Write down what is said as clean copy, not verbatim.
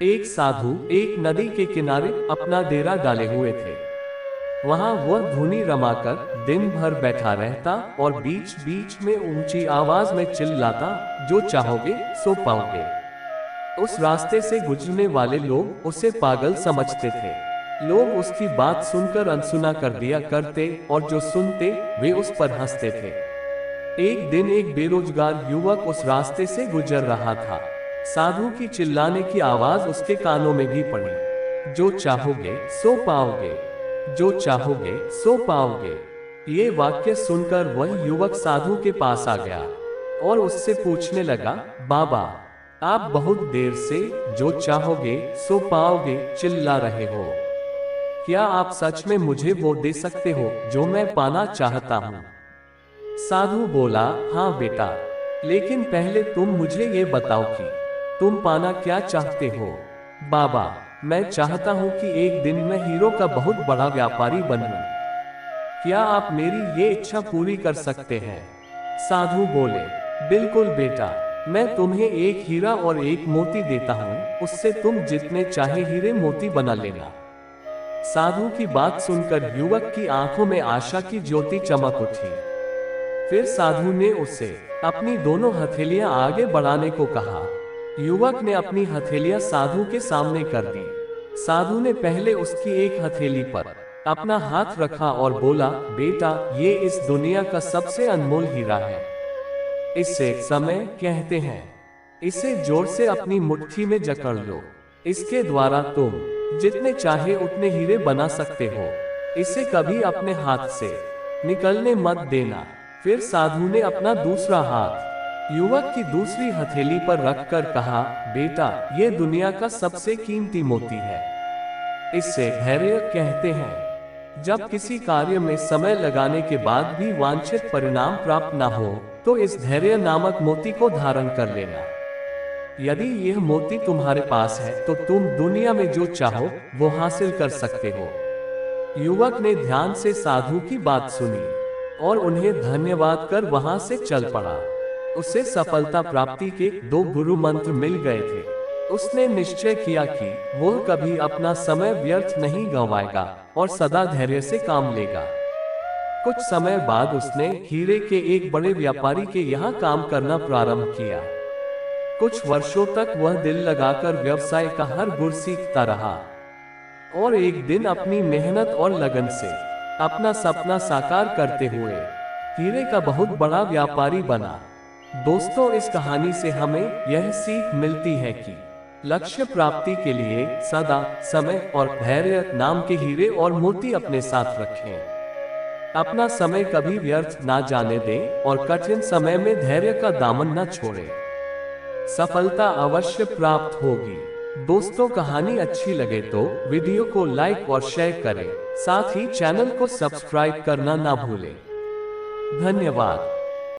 एक साधु एक नदी के किनारे अपना डेरा डाले हुए थे। वहां वह धुनी रमाकर दिन भर बैठा रहता और बीच बीच में ऊंची आवाज में चिल्लाता, जो चाहोगे सो पाओगे। उस रास्ते से गुजरने वाले लोग उसे पागल समझते थे। लोग उसकी बात सुनकर अनसुना कर दिया करते और जो सुनते वे उस पर हंसते थे। एक दिन एक बेरोजगार युवक उस रास्ते से गुजर रहा था। साधु की चिल्लाने की आवाज उसके कानों में भी पड़ी, जो चाहोगे सो पाओगे, जो चाहोगे सो पाओगे। ये वाक्य सुनकर वह युवक साधु के पास आ गया और उससे पूछने लगा, बाबा, आप बहुत देर से जो चाहोगे सो पाओगे चिल्ला रहे हो। क्या आप सच में मुझे वो दे सकते हो जो मैं पाना चाहता हूँ? साधु बोला, हाँ बेटा, लेकिन पहले तुम मुझे ये बताओ कि तुम पाना क्या चाहते हो? बाबा, मैं चाहता हूँ कि एक दिन मैं हीरो का बहुत बड़ा व्यापारी बनूं। क्या आप मेरी ये इच्छा पूरी कर सकते हैं? साधु बोले, बिल्कुल बेटा, मैं तुम्हें एक हीरा और एक मोती देता हूँ, उससे तुम जितने चाहे हीरे मोती बना लेना। साधु की बात सुनकर युवक की आंखों में आशा की ज्योति चमक उठी। फिर साधु ने उससे अपनी दोनों हथेलियां आगे बढ़ाने को कहा। युवक ने अपनी हथेलियां साधु के सामने कर दी। साधु ने पहले उसकी एक हथेली पर अपना हाथ रखा और बोला, बेटा, ये इस दुनिया का सबसे अनमोल हीरा है। इसे समय कहते हैं। इसे जोर से अपनी मुट्ठी में जकड़ लो। इसके द्वारा तुम जितने चाहे उतने हीरे बना सकते हो। इसे कभी अपने हाथ से निकलने मत देना। फिर साधु ने अपना दूसरा हाथ युवक की दूसरी हथेली पर रखकर कहा, बेटा, ये दुनिया का सबसे कीमती मोती है। इसे धैर्य कहते हैं। जब किसी कार्य में समय लगाने के बाद भी वांछित परिणाम प्राप्त न हो, तो इस धैर्य नामक मोती को धारण कर लेना। यदि यह मोती तुम्हारे पास है तो तुम दुनिया में जो चाहो वो हासिल कर सकते हो। युवक ने ध्यान से साधु की बात सुनी और उन्हें धन्यवाद कर वहां से चल पड़ा। उसे सफलता प्राप्ति के 2 गुरु मंत्र मिल गए थे। उसने निश्चय किया कि वह कभी अपना समय व्यर्थ नहीं गंवाएगा और सदा धैर्य से काम लेगा। कुछ समय बाद उसने हीरे के एक बड़े व्यापारी के यहाँ काम करना प्रारंभ किया। कुछ वर्षों तक वह दिल लगाकर व्यवसाय का हर गुर सीखता रहा और एक दिन अपनी मेहनत और लगन से अपना सपना साकार करते हुए हीरे का बहुत बड़ा व्यापारी बना। दोस्तों, इस कहानी से हमें यह सीख मिलती है कि लक्ष्य प्राप्ति के लिए सदा समय और धैर्य नाम के हीरे और मोती अपने साथ रखें। अपना समय कभी व्यर्थ ना जाने दें और कठिन समय में धैर्य का दामन न छोड़ें। सफलता अवश्य प्राप्त होगी। दोस्तों, कहानी अच्छी लगे तो वीडियो को लाइक और शेयर करें। साथ ही चैनल को सब्सक्राइब करना ना भूलें। धन्यवाद।